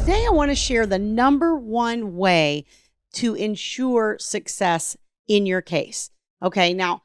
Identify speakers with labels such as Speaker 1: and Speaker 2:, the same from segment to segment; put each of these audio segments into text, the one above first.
Speaker 1: Today, I want to share the number one way to ensure success in your case. Okay, now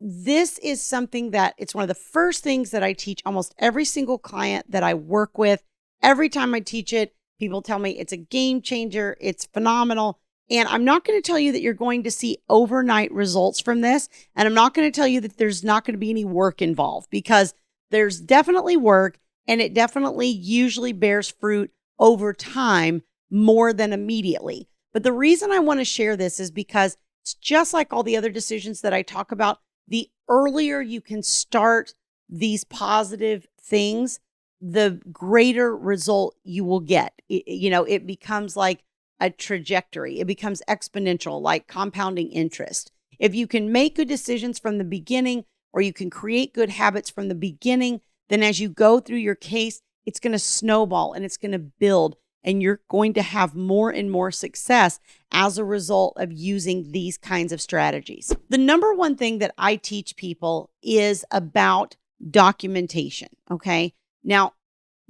Speaker 1: this is something that it's one of the first things that I teach almost every single client that I work with. Every time I teach it, people tell me it's a game changer, it's phenomenal. And I'm not going to tell you that you're going to see overnight results from this. And I'm not going to tell you that there's not going to be any work involved, because there's definitely work, and it definitely usually bears fruit over time more than immediately. But the reason I want to share this is because it's just like all the other decisions that I talk about. The earlier you can start these positive things, the greater result you will get. It becomes like a trajectory. It becomes exponential, like compounding interest. If you can make good decisions from the beginning, or you can create good habits from the beginning, then as you go through your case, it's going to snowball and it's going to build, and you're going to have more and more success as a result of using these kinds of strategies. The number one thing that I teach people is about documentation. Okay. Now,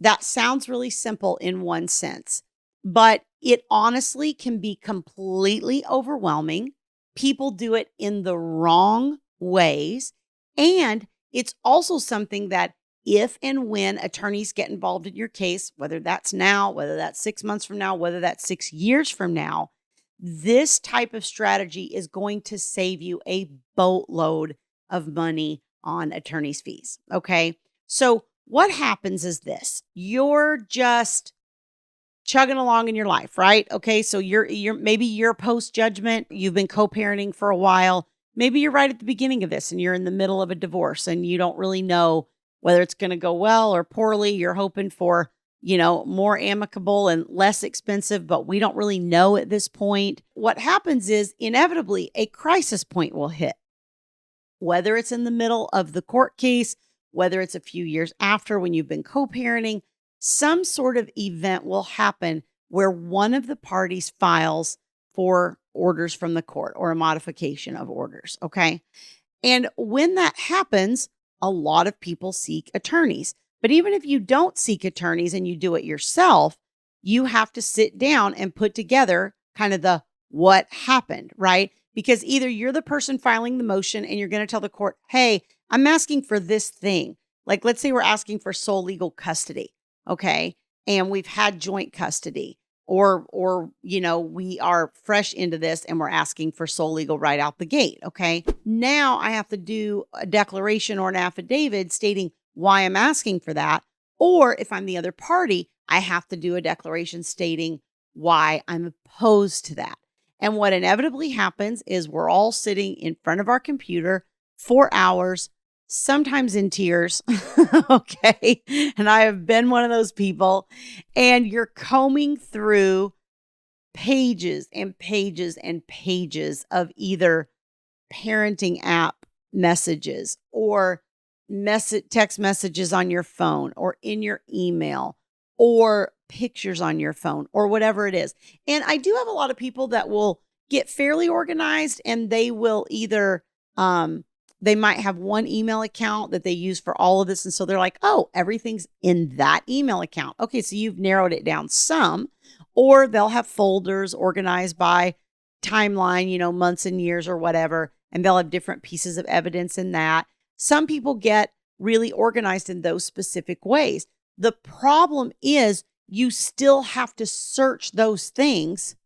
Speaker 1: that sounds really simple in one sense, but it honestly can be completely overwhelming. People do it in the wrong ways. And it's also something that if and when attorneys get involved in your case, whether that's now, whether that's 6 months from now, whether that's 6 years from now, this type of strategy is going to save you a boatload of money on attorney's fees. Okay. So what happens is this: you're just chugging along in your life, right? Okay. So maybe you're post judgment, you've been co-parenting for a while. Maybe you're right at the beginning of this and you're in the middle of a divorce and you don't really know whether it's going to go well or poorly. You're hoping for, more amicable and less expensive, but we don't really know at this point. What happens is inevitably a crisis point will hit, whether it's in the middle of the court case, whether it's a few years after when you've been co-parenting. Some sort of event will happen where one of the parties files for orders from the court or a modification of orders. Okay. And when that happens, a lot of people seek attorneys. But even if you don't seek attorneys and you do it yourself, you have to sit down and put together kind of the what happened, right? Because either you're the person filing the motion and you're going to tell the court, hey, I'm asking for this thing. Like, let's say we're asking for sole legal custody. Okay. And we've had joint custody, or we are fresh into this and we're asking for sole legal right out the gate. Okay. Now I have to do a declaration or an affidavit stating why I'm asking for that. Or if I'm the other party, I have to do a declaration stating why I'm opposed to that. And what inevitably happens is we're all sitting in front of our computer for hours, sometimes in tears. Okay. And I have been one of those people. And you're combing through pages and pages and pages of either parenting app messages or text messages on your phone or in your email or pictures on your phone or whatever it is. And I do have a lot of people that will get fairly organized, and they will either, they might have one email account that they use for all of this. And so they're like, oh, everything's in that email account. Okay, so you've narrowed it down some. Or they'll have folders organized by timeline, months and years or whatever, and they'll have different pieces of evidence in that. Some people get really organized in those specific ways. The problem is you still have to search those things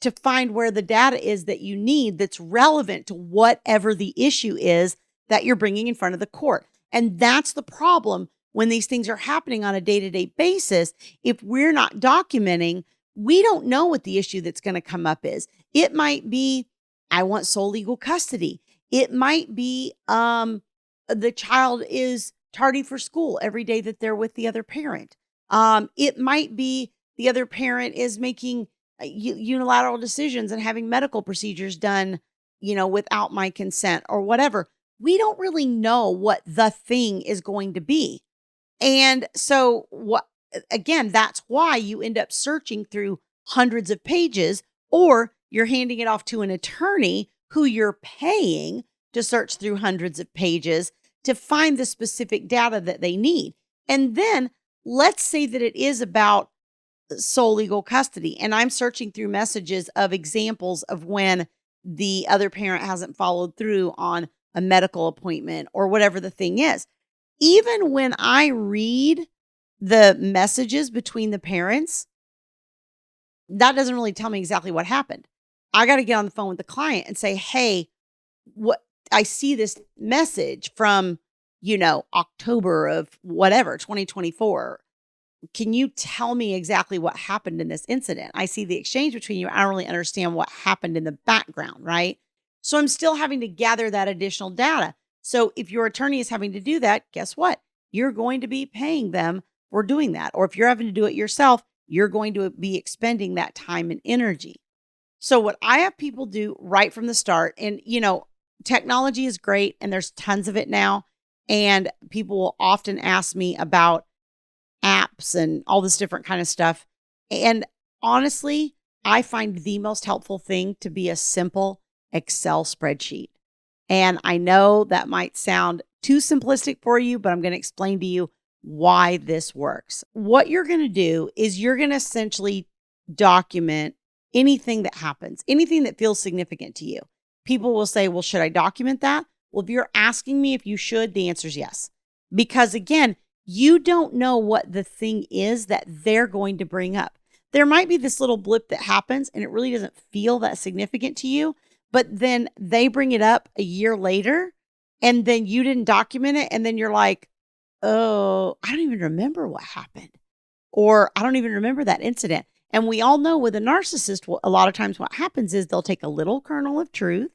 Speaker 1: to find where the data is that you need that's relevant to whatever the issue is that you're bringing in front of the court. And that's the problem when these things are happening on a day-to-day basis. If we're not documenting, we don't know what the issue that's going to come up is. It might be, I want sole legal custody. It might be the child is tardy for school every day that they're with the other parent. It might be the other parent is making unilateral decisions and having medical procedures done, without my consent or whatever. We don't really know what the thing is going to be. And so that's why you end up searching through hundreds of pages, or you're handing it off to an attorney who you're paying to search through hundreds of pages to find the specific data that they need. And then let's say that it is about sole legal custody. And I'm searching through messages of examples of when the other parent hasn't followed through on a medical appointment or whatever the thing is. Even when I read the messages between the parents, that doesn't really tell me exactly what happened. I got to get on the phone with the client and say, hey, what I see this message from, October of whatever, 2024. Can you tell me exactly what happened in this incident? I see the exchange between you. I don't really understand what happened in the background, right? So I'm still having to gather that additional data. So if your attorney is having to do that, guess what? You're going to be paying them for doing that. Or if you're having to do it yourself, you're going to be expending that time and energy. So what I have people do right from the start, and technology is great and there's tons of it now. And people will often ask me about apps and all this different kind of stuff. And honestly, I find the most helpful thing to be a simple Excel spreadsheet. And I know that might sound too simplistic for you, but I'm going to explain to you why this works. What you're going to do is you're going to essentially document anything that happens, anything that feels significant to you. People will say, well, should I document that? Well, if you're asking me if you should, the answer is yes. Because again, you don't know what the thing is that they're going to bring up. There might be this little blip that happens and it really doesn't feel that significant to you, but then they bring it up a year later and then you didn't document it. And then you're like, oh, I don't even remember what happened. Or I don't even remember that incident. And we all know with a narcissist, a lot of times what happens is they'll take a little kernel of truth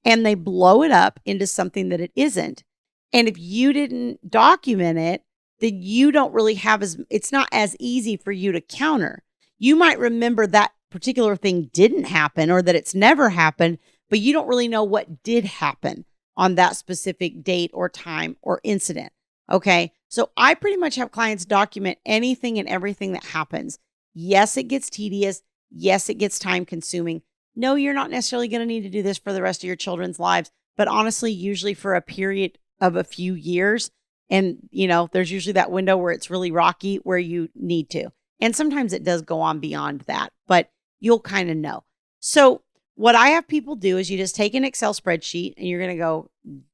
Speaker 1: and they blow it up into something that it isn't. And if you didn't document it, then you don't really have it's not as easy for you to counter. You might remember that particular thing didn't happen or that it's never happened, but you don't really know what did happen on that specific date or time or incident. Okay. So I pretty much have clients document anything and everything that happens. Yes, it gets tedious. Yes, it gets time consuming. No, you're not necessarily going to need to do this for the rest of your children's lives, but honestly, usually for a period of a few years. And, there's usually that window where it's really rocky where you need to. And sometimes it does go on beyond that, but you'll kind of know. So what I have people do is you just take an Excel spreadsheet and you're going to go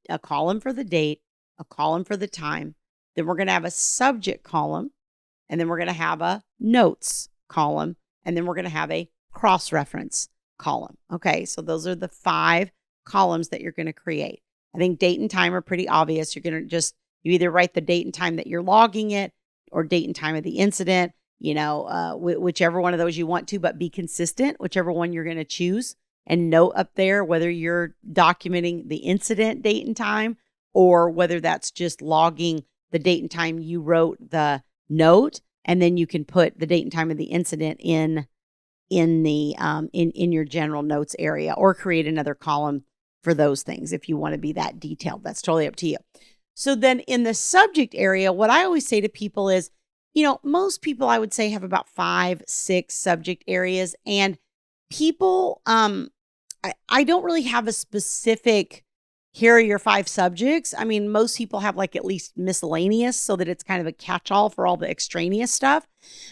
Speaker 1: a column for the date, a column for the time. Then we're going to have a subject column. And then we're going to have a notes column. And then we're going to have a cross-reference column. Okay, so those are the 5 columns that you're going to create. I think date and time are pretty obvious. You're going to you either write the date and time that you're logging it or date and time of the incident, whichever one of those you want to, but be consistent, whichever one you're going to choose, and note up there whether you're documenting the incident date and time or whether that's just logging the date and time you wrote the note. And then you can put the date and time of the incident in your general notes area or create another column for those things if you want to be that detailed. That's totally up to you. So then in the subject area, what I always say to people is, most people I would say have about 5, 6 subject areas, and people, I don't really have a specific, here are your 5 subjects. I mean, most people have like at least miscellaneous so that it's kind of a catch-all for all the extraneous stuff.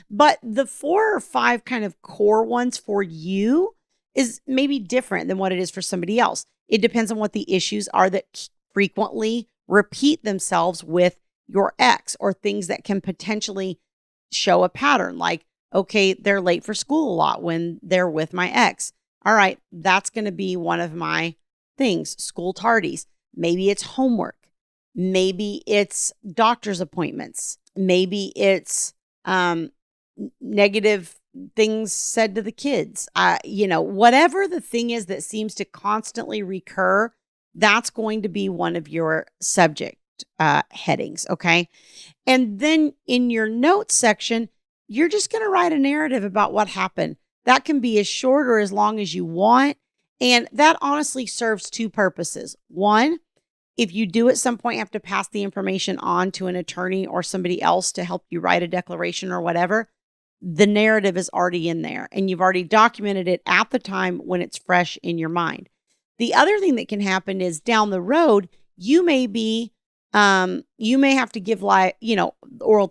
Speaker 1: But the 4 or 5 kind of core ones for you is maybe different than what it is for somebody else. It depends on what the issues are that frequently repeat themselves with your ex, or things that can potentially show a pattern. Like, okay, they're late for school a lot when they're with my ex. All right, that's going to be one of my things. School tardies. Maybe it's homework. Maybe it's doctor's appointments. Maybe it's negative things said to the kids. Whatever the thing is that seems to constantly recur, that's going to be one of your subject headings. Okay. And then in your notes section, you're just going to write a narrative about what happened. That can be as short or as long as you want. And that honestly serves 2 purposes. One, if you do at some point have to pass the information on to an attorney or somebody else to help you write a declaration or whatever, the narrative is already in there and you've already documented it at the time when it's fresh in your mind. The other thing that can happen is down the road, you may have to give live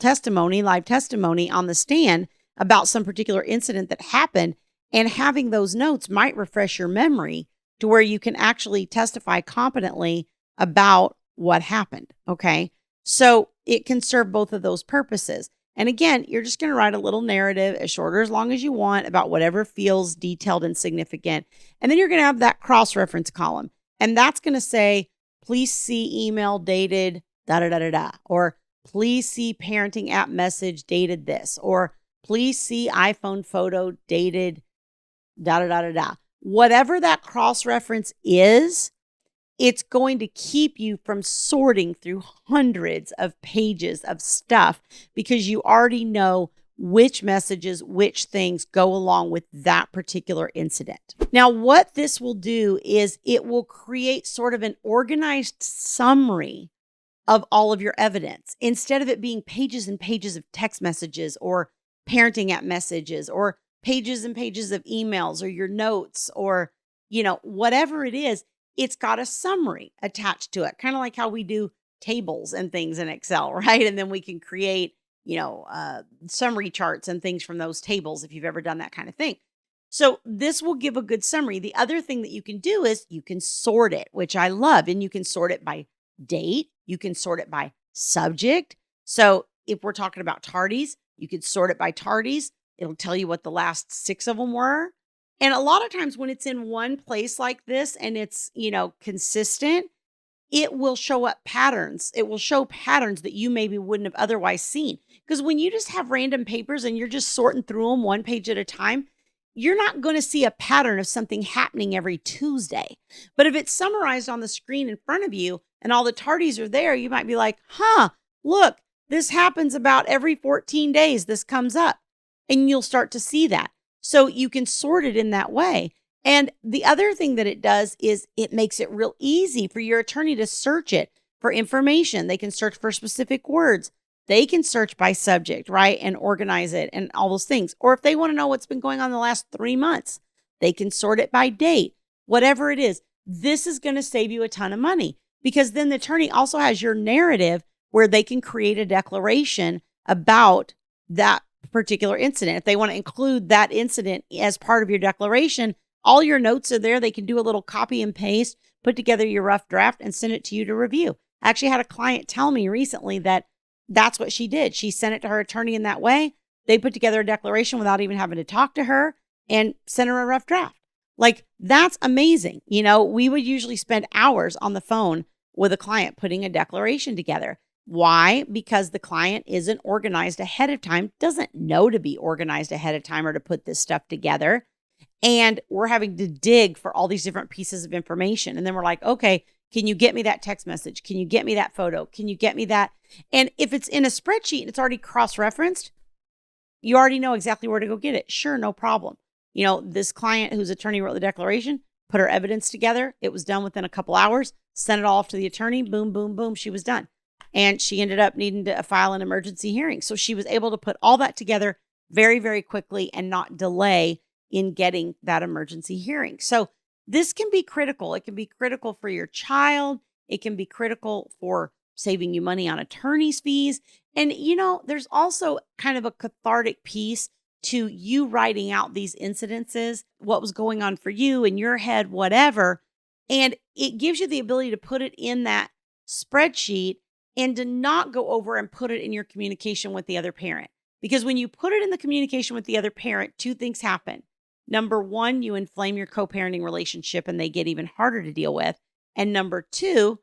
Speaker 1: testimony on the stand about some particular incident that happened. And having those notes might refresh your memory to where you can actually testify competently about what happened. Okay. So it can serve both of those purposes. And again, you're just going to write a little narrative as short or as long as you want about whatever feels detailed and significant. And then you're going to have that cross-reference column. And that's going to say, please see email dated da da da da da, or please see parenting app message dated this, or please see iPhone photo dated da da da da da. Whatever that cross-reference is, it's going to keep you from sorting through hundreds of pages of stuff because you already know which messages, which things go along with that particular incident. Now, what this will do is it will create sort of an organized summary of all of your evidence instead of it being pages and pages of text messages or parenting app messages or pages and pages of emails or your notes or, whatever it is. It's got a summary attached to it, kind of like how we do tables and things in Excel, right? And then we can create, summary charts and things from those tables if you've ever done that kind of thing. So this will give a good summary. The other thing that you can do is you can sort it, which I love, and you can sort it by date. You can sort it by subject. So if we're talking about tardies, you could sort it by tardies. It'll tell you what the last 6 of them were. And a lot of times when it's in one place like this and it's, consistent, it will show up patterns. It will show patterns that you maybe wouldn't have otherwise seen. Because when you just have random papers and you're just sorting through them one page at a time, you're not going to see a pattern of something happening every Tuesday. But if it's summarized on the screen in front of you and all the tardies are there, you might be like, look, this happens about every 14 days. This comes up. And you'll start to see that. So you can sort it in that way. And the other thing that it does is it makes it real easy for your attorney to search it for information. They can search for specific words. They can search by subject, right? And organize it and all those things. Or if they want to know what's been going on the last 3 months, they can sort it by date, whatever it is. This is going to save you a ton of money because then the attorney also has your narrative where they can create a declaration about that particular incident. If they want to include that incident as part of your declaration, all your notes are there. They can do a little copy and paste, put together your rough draft and send it to you to review. I actually had a client tell me recently that that's what she did. She sent it to her attorney in that way. They put together a declaration without even having to talk to her and sent her a rough draft. Like, that's amazing. We would usually spend hours on the phone with a client putting a declaration together. Why? Because the client isn't organized ahead of time, doesn't know to be organized ahead of time or to put this stuff together. And we're having to dig for all these different pieces of information. And then we're like, okay, can you get me that text message? Can you get me that photo? Can you get me that? And if it's in a spreadsheet and it's already cross-referenced, you already know exactly where to go get it. Sure, no problem. This client whose attorney wrote the declaration, put her evidence together. It was done within a couple hours, sent it all off to the attorney. Boom, boom, boom. She was done. And she ended up needing to file an emergency hearing. So she was able to put all that together very, very quickly and not delay in getting that emergency hearing. So this can be critical. It can be critical for your child. It can be critical for saving you money on attorney's fees. And, there's also kind of a cathartic piece to you writing out these incidences, what was going on for you in your head, whatever. And it gives you the ability to put it in that spreadsheet and to not go over and put it in your communication with the other parent. Because when you put it in the communication with the other parent, 2 things happen. Number 1, you inflame your co-parenting relationship and they get even harder to deal with. And number 2,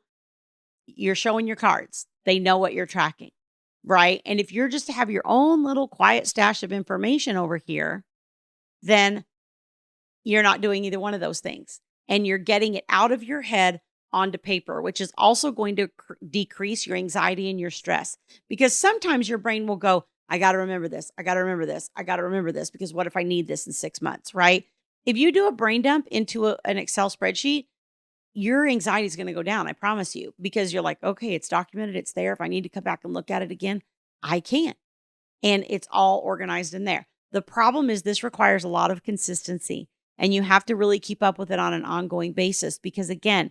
Speaker 1: you're showing your cards. They know what you're tracking, right? And if you're just to have your own little quiet stash of information over here, then you're not doing either one of those things. And you're getting it out of your head onto paper, which is also going to decrease your anxiety and your stress. Because sometimes your brain will go, I got to remember this. I got to remember this. I got to remember this because what if I need this in 6 months, right? If you do a brain dump into an Excel spreadsheet, your anxiety is going to go down. I promise you, because you're like, okay, it's documented. It's there. If I need to come back and look at it again, I can. And it's all organized in there. The problem is this requires a lot of consistency and you have to really keep up with it on an ongoing basis because again,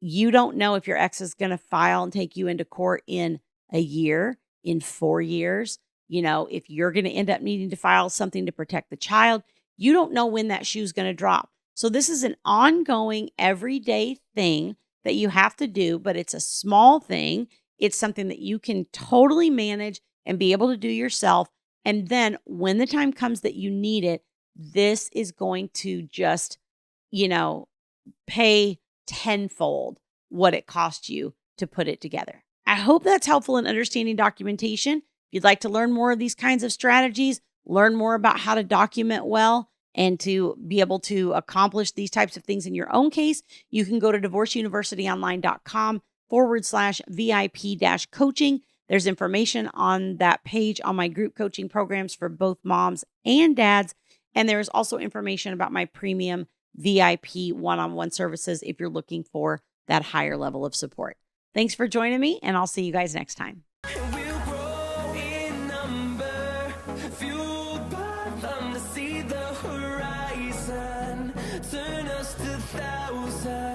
Speaker 1: you don't know if your ex is going to file and take you into court in a year, in 4 years. if you're going to end up needing to file something to protect the child, you don't know when that shoe's going to drop. So this is an ongoing, everyday thing that you have to do, but it's a small thing. It's something that you can totally manage and be able to do yourself. And then when the time comes that you need it, this is going to just, pay tenfold what it cost you to put it together. I hope that's helpful in understanding documentation. If you'd like to learn more of these kinds of strategies, learn more about how to document well, and to be able to accomplish these types of things in your own case, you can go to divorceuniversityonline.com/VIP-coaching. There's information on that page on my group coaching programs for both moms and dads. And there's also information about my premium VIP one-on-one services if you're looking for that higher level of support. Thanks for joining me, and I'll see you guys next time.
Speaker 2: We'll grow in number, fueled by them to see the horizon, turn us to thousands.